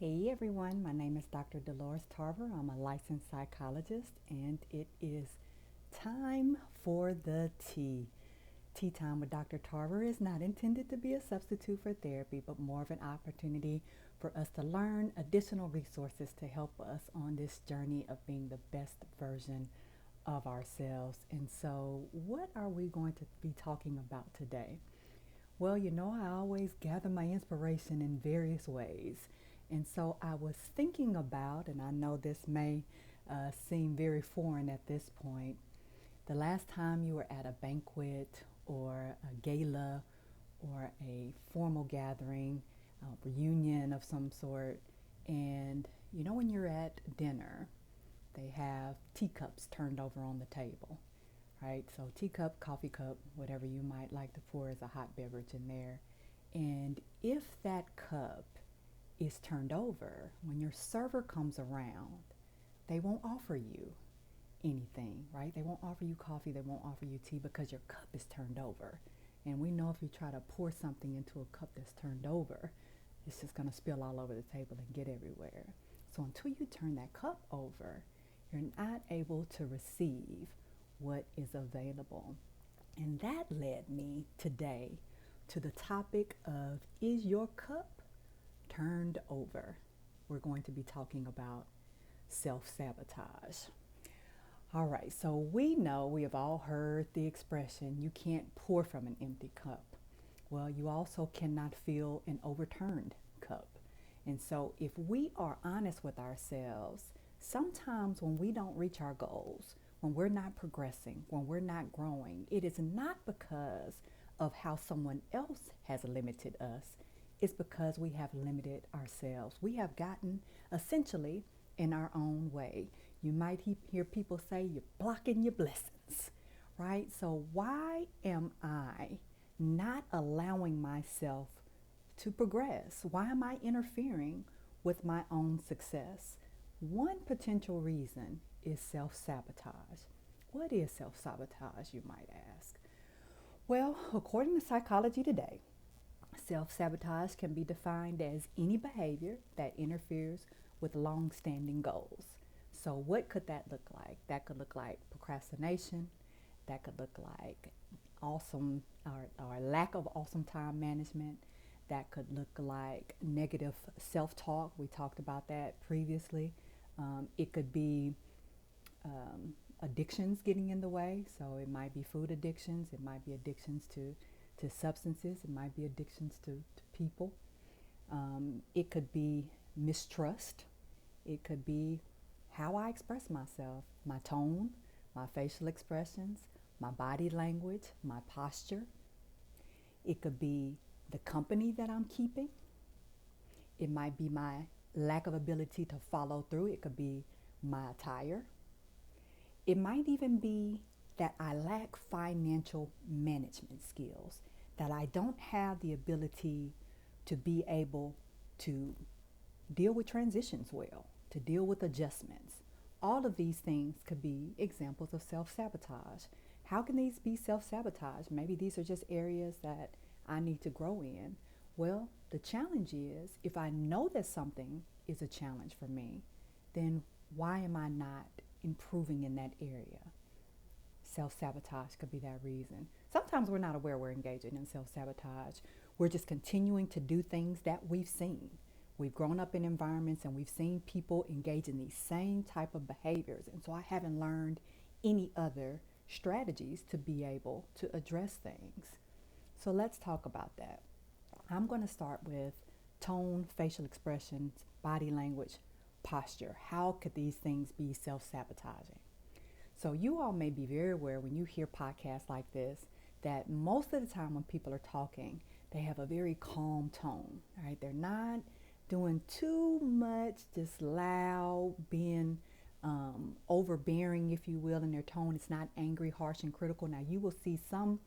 Hey everyone, my name is Dr. Dolores Tarver. I'm a licensed psychologist, and it is time for the tea. Tea time with Dr. Tarver is not intended to be a substitute for therapy, but more of an opportunity for us to learn additional resources to help us on this journey of being the best version of ourselves. And so, what are we going to be talking about today? Well, I always gather my inspiration in various ways. And so I was thinking about, and I know this may seem very foreign at this point, the last time you were at a banquet or a gala or a formal gathering, a reunion of some sort, and when you're at dinner, they have teacups turned over on the table, right? So teacup, coffee cup, whatever you might like to pour as a hot beverage in there. And if that cup is turned over, when your server comes around, they won't offer you anything, right? They won't offer you coffee, they won't offer you tea because your cup is turned over. And we know if you try to pour something into a cup that's turned over, it's just going to spill all over the table and get everywhere. So until you turn that cup over, you're not able to receive what is available. And that led me today to the topic of, is your cup turned over? We're going to be talking about self-sabotage. All right, so we have all heard the expression, you can't pour from an empty cup. Well, you also cannot fill an overturned cup. And so if we are honest with ourselves, sometimes when we don't reach our goals, when we're not progressing, when we're not growing, it is not because of how someone else has limited us. It's because we have limited ourselves. We have gotten essentially in our own way. You might hear people say you're blocking your blessings, right? So why am I not allowing myself to progress? Why am I interfering with my own success? One potential reason is self-sabotage. What is self-sabotage, you might ask? Well, according to Psychology Today, self-sabotage can be defined as any behavior that interferes with long-standing goals. So what could that look like? That could look like procrastination. That could look like awesome or lack of awesome time management. That could look like negative self-talk. We talked about that previously. It could be addictions getting in the way. So it might be food addictions. It might be addictions to substances. It might be addictions to people. It could be mistrust. It could be how I express myself, my tone, my facial expressions, my body language, my posture. It could be the company that I'm keeping. It might be my lack of ability to follow through. It could be my attire. It might even be that I lack financial management skills, that I don't have the ability to be able to deal with transitions well, to deal with adjustments. All of these things could be examples of self-sabotage. How can these be self-sabotage? Maybe these are just areas that I need to grow in. Well, the challenge is, if I know that something is a challenge for me, then why am I not improving in that area? Self-sabotage could be that reason. Sometimes we're not aware we're engaging in self-sabotage. We're just continuing to do things that we've seen. We've grown up in environments and we've seen people engage in these same type of behaviors. And so I haven't learned any other strategies to be able to address things. So let's talk about that. I'm going to start with tone, facial expressions, body language, posture. How could these things be self-sabotaging? So you all may be very aware when you hear podcasts like this that most of the time when people are talking, they have a very calm tone, right? They're not doing too much, just loud, being overbearing, if you will, in their tone. It's not angry, harsh, and critical. Now, you will see some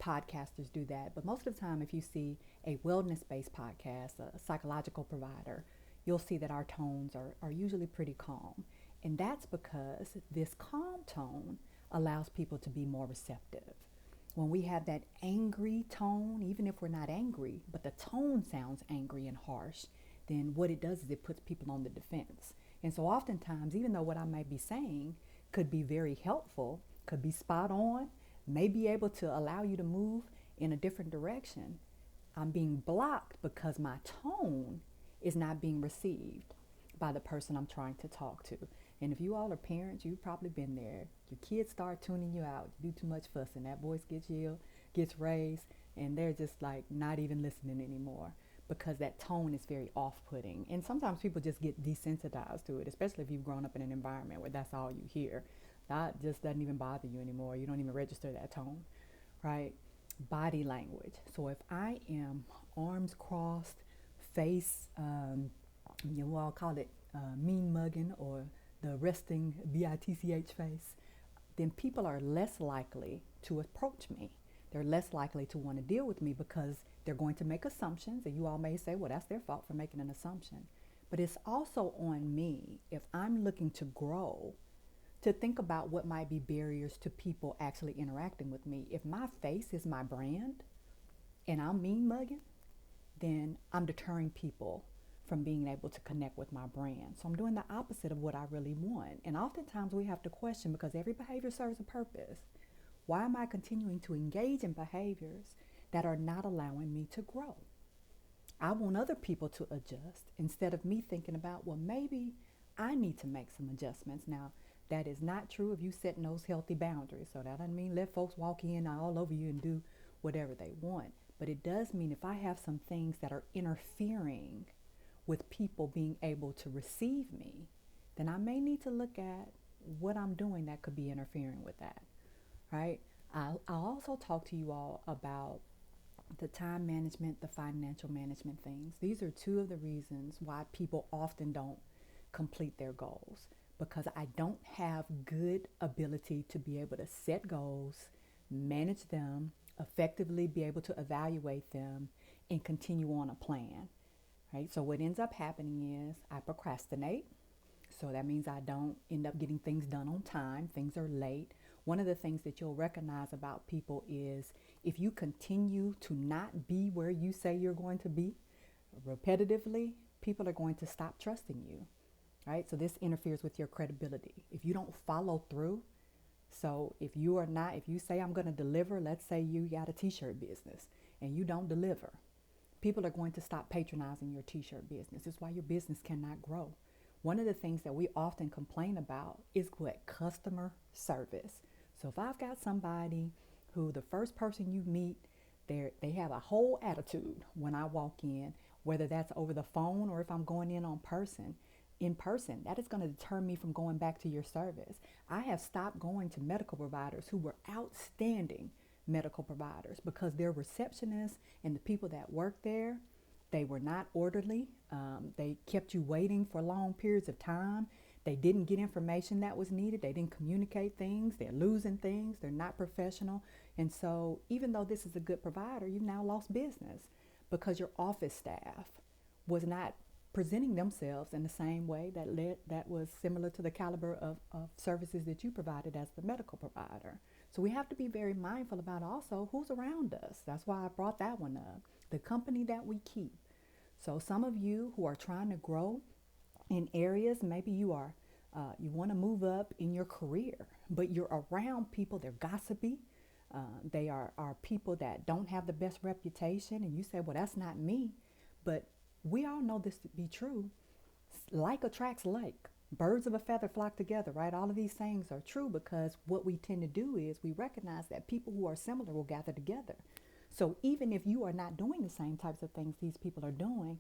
podcasters do that, but most of the time, if you see a wellness-based podcast, a psychological provider, you'll see that our tones are usually pretty calm. And that's because this calm tone allows people to be more receptive. When we have that angry tone, even if we're not angry, but the tone sounds angry and harsh, then what it does is it puts people on the defense. And so oftentimes, even though what I may be saying could be very helpful, could be spot on, may be able to allow you to move in a different direction, I'm being blocked because my tone is not being received by the person I'm trying to talk to. And if you all are parents, you've probably been there. Your kids start tuning you out. You do too much fussing. That voice gets yelled, gets raised, and they're just like not even listening anymore because that tone is very off-putting. And sometimes people just get desensitized to it, especially if you've grown up in an environment where that's all you hear. That just doesn't even bother you anymore. You don't even register that tone, right? Body language. So if I am arms crossed, face, you all call it mean mugging or the resting bitch face, then people are less likely to approach me. They're less likely to want to deal with me because they're going to make assumptions, and you all may say, well, that's their fault for making an assumption. But it's also on me, if I'm looking to grow, to think about what might be barriers to people actually interacting with me. If my face is my brand and I'm mean mugging, then I'm deterring people from being able to connect with my brand. So I'm doing the opposite of what I really want. And oftentimes we have to question, because every behavior serves a purpose. Why am I continuing to engage in behaviors that are not allowing me to grow? I want other people to adjust instead of me thinking about, well, maybe I need to make some adjustments. Now, that is not true if you set those healthy boundaries. So that doesn't mean let folks walk in all over you and do whatever they want. But it does mean if I have some things that are interfering with people being able to receive me, then I may need to look at what I'm doing that could be interfering with that, right? I'll also talk to you all about the time management, the financial management things. These are two of the reasons why people often don't complete their goals, because I don't have good ability to be able to set goals, manage them, effectively be able to evaluate them, and continue on a plan. Right? So what ends up happening is I procrastinate. So that means I don't end up getting things done on time. Things are late. One of the things that you'll recognize about people is if you continue to not be where you say you're going to be repetitively, people are going to stop trusting you. Right? So this interferes with your credibility. If you don't follow through, so if you say I'm going to deliver, let's say you got a t-shirt business and you don't deliver, people are going to stop patronizing your t-shirt business. It's why your business cannot grow. One of the things that we often complain about is what? Customer service. So if I've got somebody who the first person you meet, they have a whole attitude when I walk in, whether that's over the phone or if I'm going in person, that is going to deter me from going back to your service. I have stopped going to medical providers who were outstanding medical providers because their receptionists and the people that work there, they were not orderly. They kept you waiting for long periods of time. They didn't get information that was needed. They didn't communicate things. They're losing things. They're not professional. And so even though this is a good provider, you've now lost business because your office staff was not presenting themselves in the same way that was similar to the caliber of services that you provided as the medical provider. So we have to be very mindful about also who's around us. That's why I brought that one up. The company that we keep. So some of you who are trying to grow in areas, maybe you want to move up in your career, but you're around people, they're gossipy. They are people that don't have the best reputation, and you say, well, that's not me. But we all know this to be true. Like attracts like. Birds of a feather flock together, right? All of these things are true because what we tend to do is we recognize that people who are similar will gather together. So even if you are not doing the same types of things these people are doing,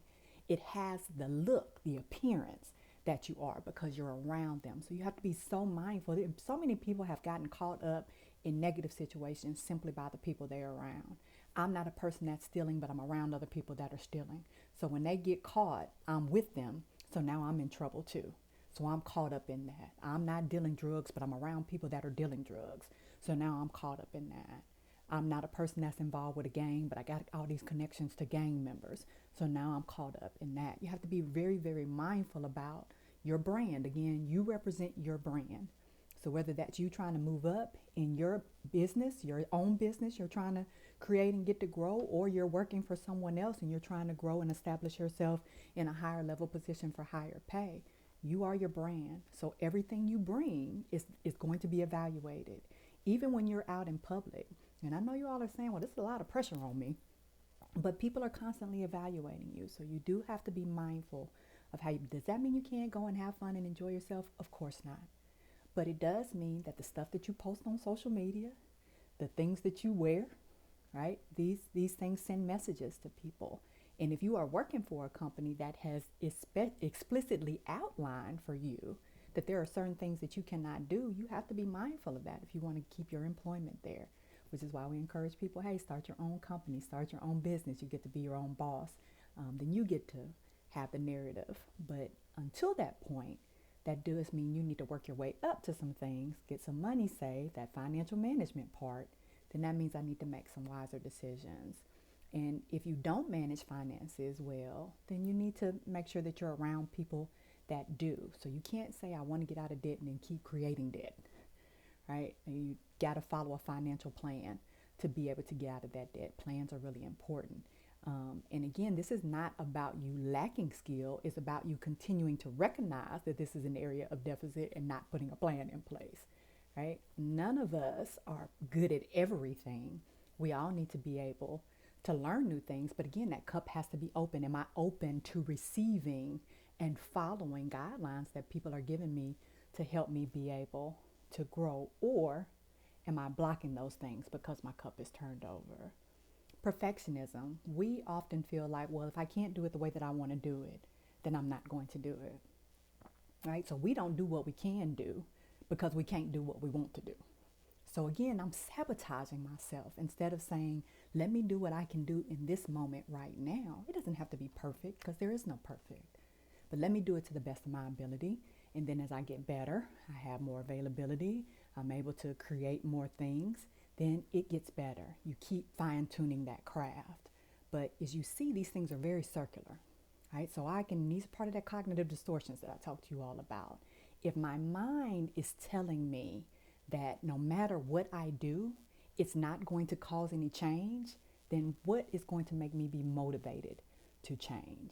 it has the look, the appearance that you are because you're around them. So you have to be so mindful. So many people have gotten caught up in negative situations simply by the people they're around. I'm not a person that's stealing, but I'm around other people that are stealing. So when they get caught, I'm with them. So now I'm in trouble too. So I'm caught up in that. I'm not dealing drugs, but I'm around people that are dealing drugs. So now I'm caught up in that. I'm not a person that's involved with a gang, but I got all these connections to gang members. So now I'm caught up in that. You have to be very, very mindful about your brand. Again, you represent your brand. So whether that's you trying to move up in your business, your own business, you're trying to create and get to grow, or you're working for someone else and you're trying to grow and establish yourself in a higher level position for higher pay, you are your brand. So everything you bring is going to be evaluated, even when you're out in public. And I know you all are saying, well, this is a lot of pressure on me, but people are constantly evaluating you. So you do have to be mindful of how you, does that mean you can't go and have fun and enjoy yourself? Of course not. But it does mean that the stuff that you post on social media, the things that you wear, right? These things send messages to people. And if you are working for a company that has explicitly outlined for you that there are certain things that you cannot do, you have to be mindful of that if you want to keep your employment there, which is why we encourage people, hey, start your own company, start your own business. You get to be your own boss. Then you get to have the narrative. But until that point, that does mean you need to work your way up to some things, get some money saved, that financial management part. Then that means I need to make some wiser decisions. And if you don't manage finances well, then you need to make sure that you're around people that do. So you can't say, I want to get out of debt and then keep creating debt, right? And you got to follow a financial plan to be able to get out of that debt. Plans are really important. And again, this is not about you lacking skill. It's about you continuing to recognize that this is an area of deficit and not putting a plan in place, right? None of us are good at everything. We all need to be able to learn new things. But again, that cup has to be open. Am I open to receiving and following guidelines that people are giving me to help me be able to grow? Or am I blocking those things because my cup is turned over? Perfectionism. We often feel like, well, if I can't do it the way that I want to do it, then I'm not going to do it, right? So we don't do what we can do because we can't do what we want to do. So again, I'm sabotaging myself instead of saying, let me do what I can do in this moment right now. It doesn't have to be perfect because there is no perfect, but let me do it to the best of my ability. And then as I get better, I have more availability, I'm able to create more things, then it gets better. You keep fine-tuning that craft. But as you see, these things are very circular, right? So these are part of that cognitive distortions that I talked to you all about. If my mind is telling me that no matter what I do, it's not going to cause any change, then what is going to make me be motivated to change?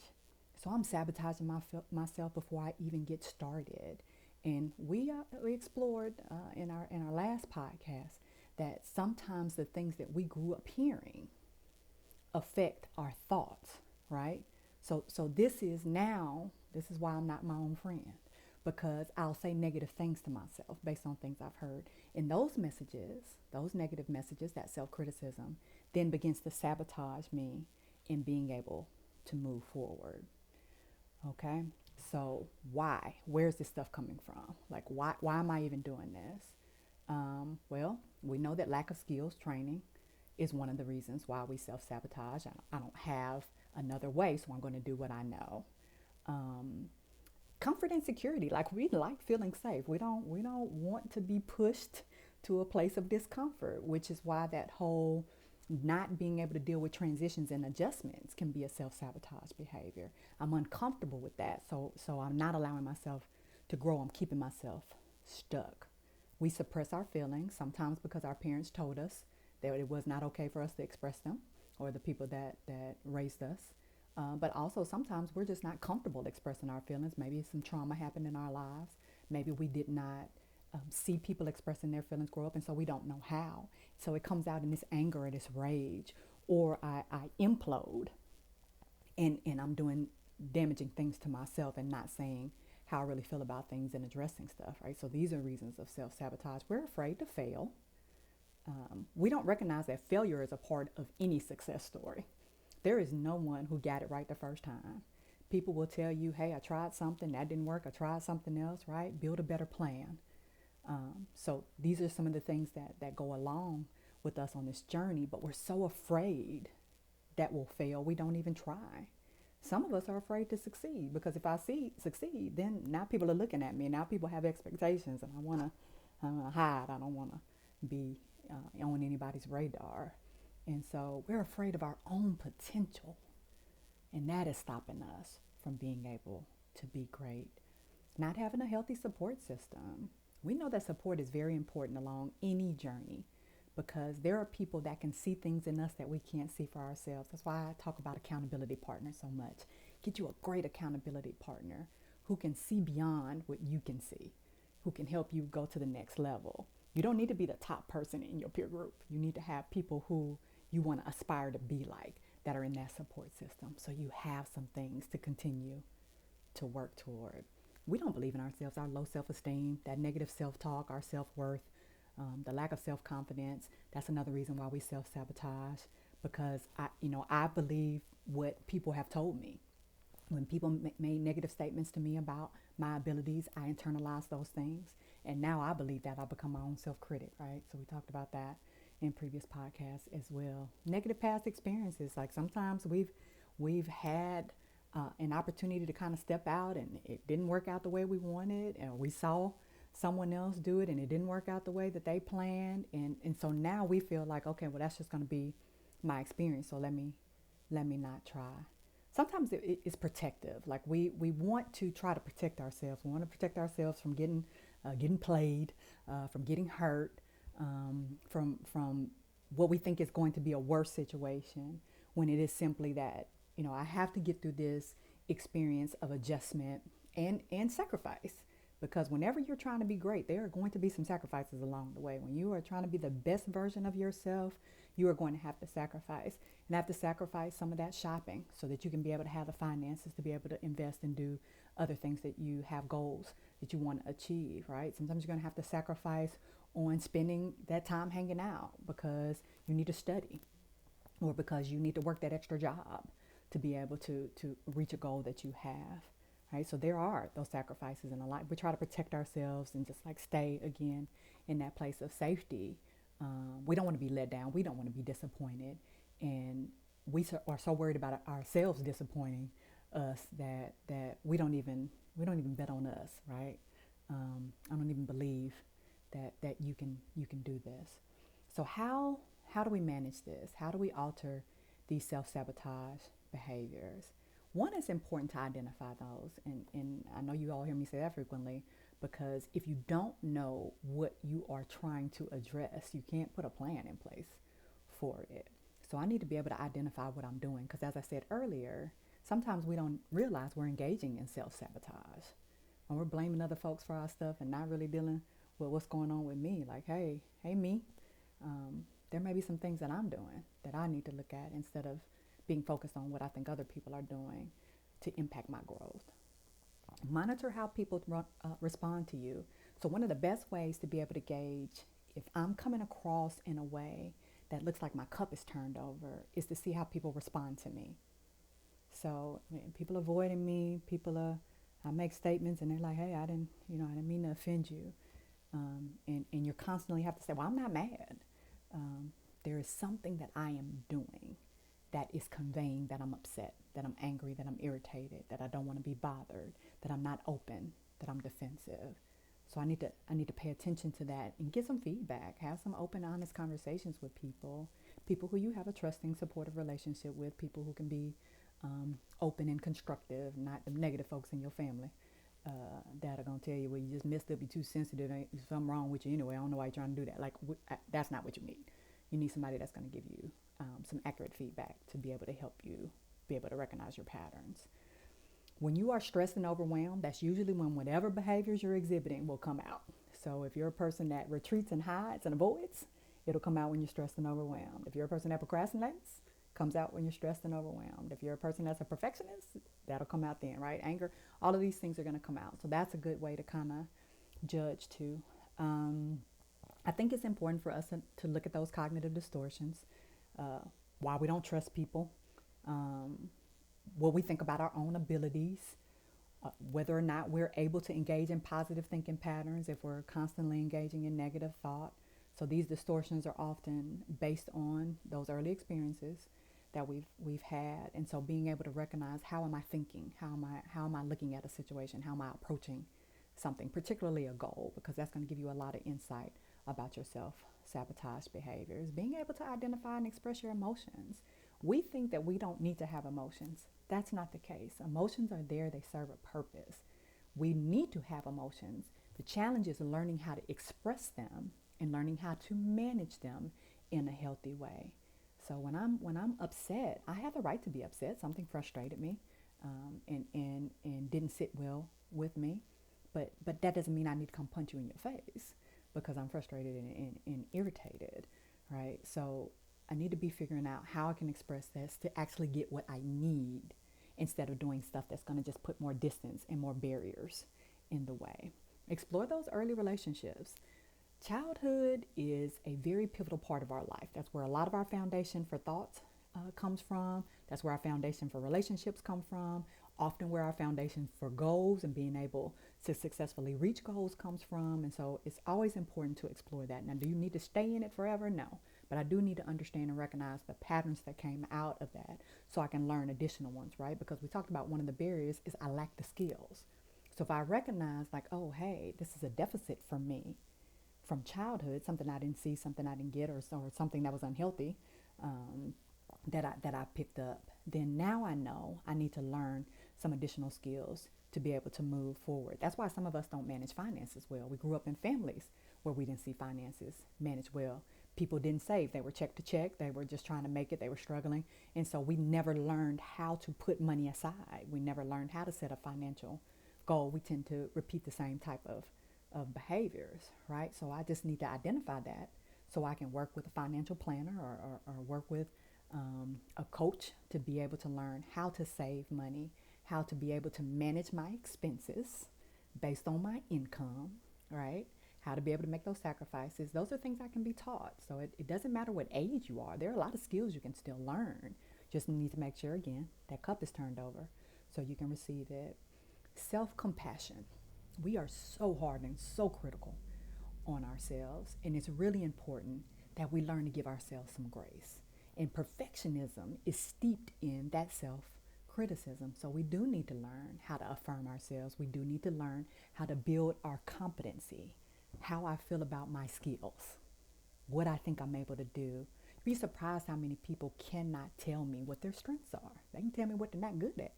So I'm sabotaging myself before I even get started. And we explored in our last podcast that sometimes the things that we grew up hearing affect our thoughts, right? So this is why I'm not my own friend, because I'll say negative things to myself based on things I've heard. And those messages, those negative messages, that self-criticism, then begins to sabotage me in being able to move forward. Okay? So why? Where's this stuff coming from? Like, why am I even doing this? Well, we know that lack of skills training is one of the reasons why we self-sabotage. I don't have another way, so I'm going to do what I know. Comfort and security, like we like feeling safe. We don't want to be pushed to a place of discomfort, which is why that whole not being able to deal with transitions and adjustments can be a self-sabotage behavior. I'm uncomfortable with that, so I'm not allowing myself to grow. I'm keeping myself stuck. We suppress our feelings, sometimes because our parents told us that it was not okay for us to express them, or the people that raised us. But also sometimes we're just not comfortable expressing our feelings. Maybe some trauma happened in our lives. Maybe we did not see people expressing their feelings grow up, and so we don't know how. So it comes out in this anger or this rage, or I implode and I'm doing damaging things to myself and not saying how I really feel about things and addressing stuff, right? So these are reasons of self-sabotage. We're afraid to fail. We don't recognize that failure is a part of any success story. There is no one who got it right the first time. People will tell you, hey, I tried something, that didn't work. I tried something else, right? Build a better plan. So these are some of the things that go along with us on this journey, but we're so afraid that we'll fail, we don't even try. Some of us are afraid to succeed because if I succeed, then now people are looking at me. Now people have expectations, and I want to hide. I don't want to be on anybody's radar. And so we're afraid of our own potential, and that is stopping us from being able to be great. Not having a healthy support system. We know that support is very important along any journey because there are people that can see things in us that we can't see for ourselves. That's why I talk about accountability partners so much. Get you a great accountability partner who can see beyond what you can see, who can help you go to the next level. You don't need to be the top person in your peer group. You need to have people who you want to aspire to be like that are in that support system. So you have some things to continue to work toward. We don't believe in ourselves, our low self-esteem, that negative self-talk, our self-worth, the lack of self-confidence. That's another reason why we self-sabotage, because I believe what people have told me. When people made negative statements to me about my abilities, I internalized those things. And now I believe that I become my own self-critic, right? So we talked about that in previous podcasts as well. Negative past experiences, like sometimes we've had an opportunity to kind of step out and it didn't work out the way we wanted, and we saw someone else do it and it didn't work out the way that they planned, and so now we feel like, okay, well, that's just going to be my experience, so let me not try. Sometimes it's protective. Like we want to try to protect ourselves. We want to protect ourselves from getting played, from getting hurt, from what we think is going to be a worse situation, when it is simply that, I have to get through this experience of adjustment and sacrifice. Because whenever you're trying to be great, there are going to be some sacrifices along the way. When you are trying to be the best version of yourself, you are going to have to sacrifice. And have to sacrifice some of that shopping so that you can be able to have the finances to be able to invest and do other things that you have goals that you want to achieve, right? Sometimes you're going to have to sacrifice on spending that time hanging out because you need to study or because you need to work that extra job to be able to reach a goal that you have, right? So there are those sacrifices in a life. We try to protect ourselves and just like stay again in that place of safety. We don't want to be let down. We don't want to be disappointed. And we are so worried about ourselves disappointing us that we don't even bet on us, right? I don't even believe that you can do this. So how do we manage this? How do we alter these self-sabotage behaviors? One, is important to identify those, and I know you all hear me say that frequently, because if you don't know what you are trying to address, you can't put a plan in place for it. So I need to be able to identify what I'm doing, because as I said earlier, sometimes we don't realize we're engaging in self-sabotage. When we're blaming other folks for our stuff and not really dealing with what's going on with me, like, hey me, there may be some things that I'm doing that I need to look at instead of being focused on what I think other people are doing to impact my growth. Monitor how people respond to you. So one of the best ways to be able to gauge if I'm coming across in a way that looks like my cup is turned over is to see how people respond to me. So people avoiding me, I make statements and they're like, hey, I didn't mean to offend you. And you constantly have to say, well, I'm not mad. There is something that I am doing that is conveying that I'm upset, that I'm angry, that I'm irritated, that I don't want to be bothered, that I'm not open, that I'm defensive. So I need to pay attention to that and get some feedback, have some open, honest conversations with people who you have a trusting, supportive relationship with, people who can be open and constructive, not the negative folks in your family that are going to tell you, well, you just messed up, you're too sensitive, there's something wrong with you anyway, I don't know why you're trying to do that. Like, that's not what you need. You need somebody that's going to give you some accurate feedback to be able to help you be able to recognize your patterns. When you are stressed and overwhelmed, that's usually when whatever behaviors you're exhibiting will come out. So if you're a person that retreats and hides and avoids, it'll come out when you're stressed and overwhelmed. If you're a person that procrastinates, comes out when you're stressed and overwhelmed. If you're a person that's a perfectionist, that'll come out then, right? Anger, all of these things are going to come out. So that's a good way to kind of judge too. I think it's important for us to look at those cognitive distortions, why we don't trust people, what we think about our own abilities, whether or not we're able to engage in positive thinking patterns if we're constantly engaging in negative thought. So these distortions are often based on those early experiences that we've had. And so being able to recognize, how am I thinking? How am I looking at a situation? How am I approaching something, particularly a goal, because that's going to give you a lot of insight about your self-sabotage behaviors. Being able to identify and express your emotions. We think that we don't need to have emotions. That's not the case. Emotions are there. They serve a purpose. We need to have emotions The challenge is learning how to express them and learning how to manage them in a healthy way. So when I'm upset, I have the right to be upset. Something frustrated me, and didn't sit well with me. But that doesn't mean I need to come punch you in your face because I'm frustrated and irritated, right? So I need to be figuring out how I can express this to actually get what I need instead of doing stuff that's going to just put more distance and more barriers in the way. Explore those early relationships. Childhood is a very pivotal part of our life. That's where a lot of our foundation for thoughts comes from. That's where our foundation for relationships come from. Often where our foundation for goals and being able to successfully reach goals comes from. And so it's always important to explore that. Now, do you need to stay in it forever? No. But I do need to understand and recognize the patterns that came out of that so I can learn additional ones, right? Because we talked about one of the barriers is I lack the skills. So if I recognize like, oh, hey, this is a deficit for me from childhood, something I didn't see, something I didn't get, or something that was unhealthy, that I picked up, then now I know I need to learn some additional skills to be able to move forward. That's why some of us don't manage finances well. We grew up in families where we didn't see finances managed well. People didn't save. They were check to check. They were just trying to make it. They were struggling. And so we never learned how to put money aside. We never learned how to set a financial goal. We tend to repeat the same type of behaviors, right? So I just need to identify that so I can work with a financial planner or work with a coach to be able to learn how to save money, how to be able to manage my expenses based on my income, right? How to be able to make those sacrifices. Those are things I can be taught. So it doesn't matter what age you are. There are a lot of skills you can still learn. Just need to make sure, again, that cup is turned over so you can receive it. Self-compassion. We are so hard and so critical on ourselves, and it's really important that we learn to give ourselves some grace. And perfectionism is steeped in that self-criticism. So we do need to learn how to affirm ourselves. We do need to learn how to build our competency, how I feel about my skills, what I think I'm able to do. You'd be surprised how many people cannot tell me what their strengths are. They can tell me what they're not good at,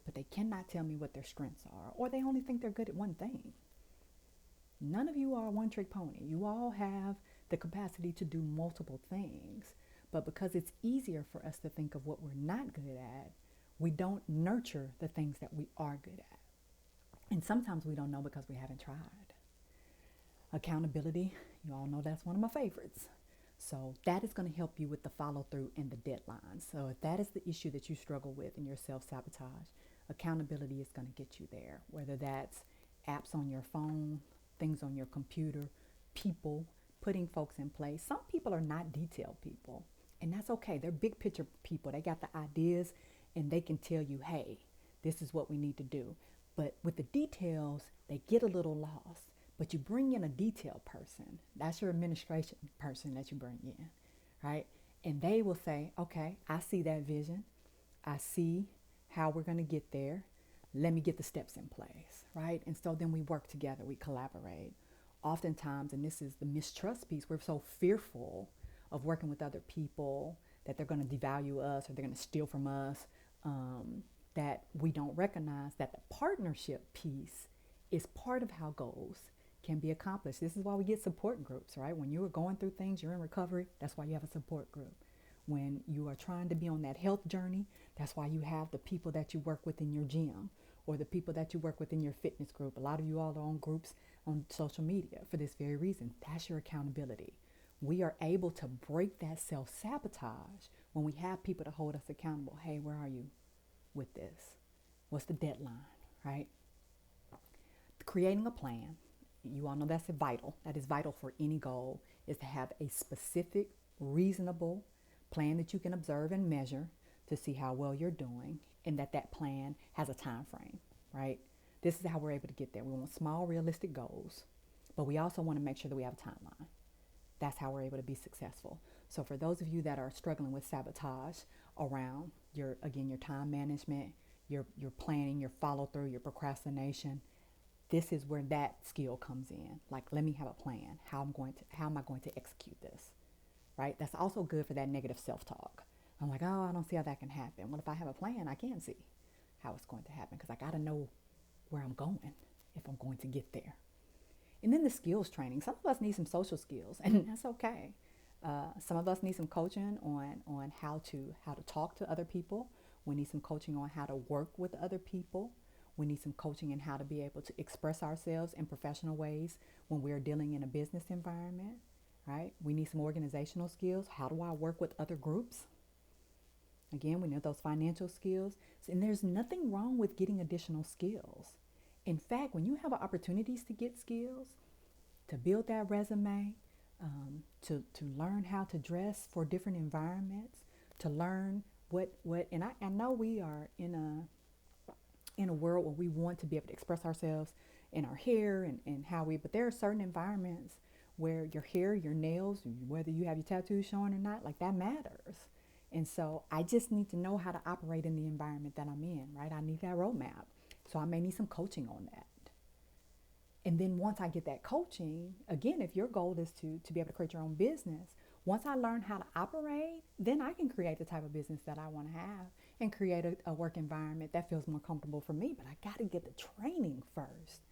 but they cannot tell me what their strengths are, or they only think they're good at one thing. None of you are a one-trick pony. You all have the capacity to do multiple things, but because it's easier for us to think of what we're not good at, we don't nurture the things that we are good at. And sometimes we don't know because we haven't tried. Accountability, you all know that's one of my favorites. So that is going to help you with the follow through and the deadline. So if that is the issue that you struggle with in your self-sabotage, accountability is going to get you there, whether that's apps on your phone, things on your computer, people, putting folks in place. Some people are not detailed people, and that's okay. They're big picture people. They got the ideas and they can tell you, hey, this is what we need to do. But with the details, they get a little lost. But you bring in a detailed person. That's your administration person that you bring in, right? And they will say, okay, I see that vision. I see how we're going to get there. Let me get the steps in place, right? And so then we work together, we collaborate. Oftentimes, and this is the mistrust piece, we're so fearful of working with other people that they're going to devalue us or they're going to steal from us, that we don't recognize that the partnership piece is part of how goals can be accomplished. This is why we get support groups, right? When you are going through things, you're in recovery, that's why you have a support group. When you are trying to be on that health journey, that's why you have the people that you work with in your gym or the people that you work with in your fitness group. A lot of you all are on groups on social media for this very reason. That's your accountability. We are able to break that self-sabotage when we have people to hold us accountable. Hey, where are you with this? What's the deadline, right? Creating a plan. You all know that's vital. That is vital for any goal, is to have a specific, reasonable plan that you can observe and measure to see how well you're doing, and that plan has a time frame, right? This is how we're able to get there. We want small, realistic goals, but we also want to make sure that we have a timeline. That's how we're able to be successful. So for those of you that are struggling with sabotage around your time management, your planning, your follow through, your procrastination, this is where that skill comes in. Like, let me have a plan. How am I going to execute this? Right? That's also good for that negative self-talk. I'm like, oh, I don't see how that can happen. Well, if I have a plan, I can see how it's going to happen because I got to know where I'm going if I'm going to get there. And then the skills training. Some of us need some social skills, and that's okay. Some of us need some coaching on how to talk to other people. We need some coaching on how to work with other people. We need some coaching in how to be able to express ourselves in professional ways when we're dealing in a business environment, right? We need some organizational skills. How do I work with other groups? Again, we need those financial skills. And there's nothing wrong with getting additional skills. In fact, when you have opportunities to get skills, to build that resume, to learn how to dress for different environments, to learn and I know we are in a world where we want to be able to express ourselves in our hair and how but there are certain environments where your hair, your nails, whether you have your tattoos showing or not, like that matters. And so I just need to know how to operate in the environment that I'm in, right? I need that roadmap. So I may need some coaching on that. And then once I get that coaching, again, if your goal is to be able to create your own business, once I learn how to operate, then I can create the type of business that I want to have and create a work environment that feels more comfortable for me. But I got to get the training first.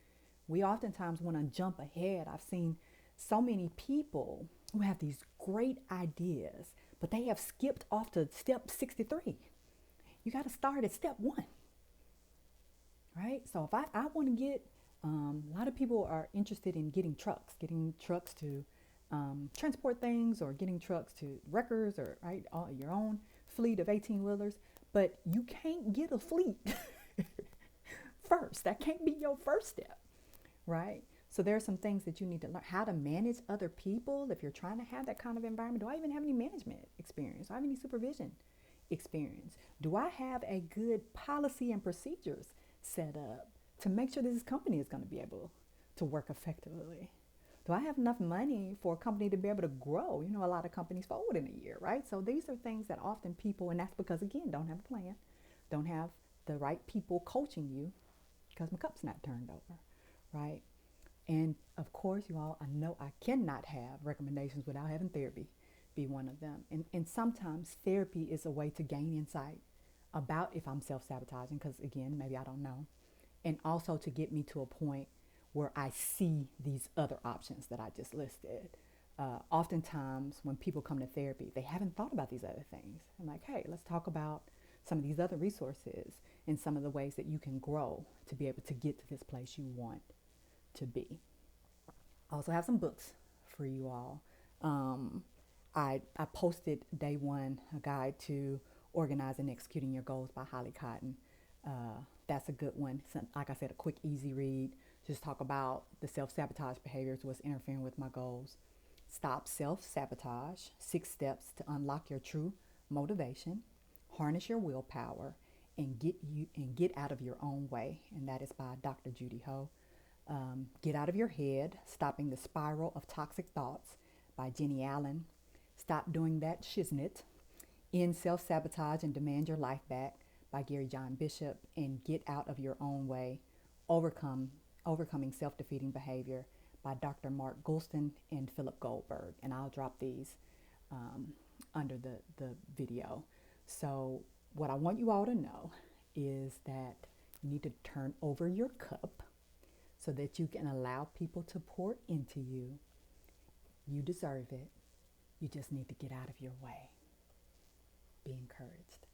We oftentimes want to jump ahead. I've seen so many people who have these great ideas, but they have skipped off to step 63. You got to start at step 1, right? So if I want to get, a lot of people are interested in getting trucks to transport things, or getting trucks to wreckers, or right, your own fleet of 18-wheelers. But you can't get a fleet first. That can't be your first step, right? So there are some things that you need to learn. How to manage other people if you're trying to have that kind of environment. Do I even have any management experience? Do I have any supervision experience? Do I have a good policy and procedures set up to make sure this company is going to be able to work effectively? Do I have enough money for a company to be able to grow? You know, a lot of companies fold in a year, right? So these are things that often people, and that's because, again, don't have a plan, don't have the right people coaching you, because my cup's not turned over, right? And of course, you all, I know I cannot have recommendations without having therapy be one of them. And sometimes therapy is a way to gain insight about if I'm self-sabotaging, because again, maybe I don't know. And also to get me to a point where I see these other options that I just listed. Oftentimes when people come to therapy, they haven't thought about these other things. I'm like, hey, let's talk about some of these other resources and some of the ways that you can grow to be able to get to this place you want to be. I also have some books for you all. I posted day 1, a guide to organizing and executing your goals by Holly Cotton. That's a good one. So, like I said, a quick, easy read. Just talk about the self-sabotage behaviors, what's interfering with my goals. Stop self-sabotage, 6 steps to unlock your true motivation, harness your willpower, and get out of your own way. And that is by Dr. Judy Ho. Get Out of Your Head, Stopping the Spiral of Toxic Thoughts by Jennie Allen. Stop Doing That Shiznit. End Self-Sabotage and Demand Your Life Back by Gary John Bishop. And Get Out of Your Own Way, Overcoming Self-Defeating Behavior by Dr. Mark Goulston and Phillip Goldberg. And I'll drop these under the video. So what I want you all to know is that you need to turn over your cup so that you can allow people to pour into you. You deserve it. You just need to get out of your way. Be encouraged.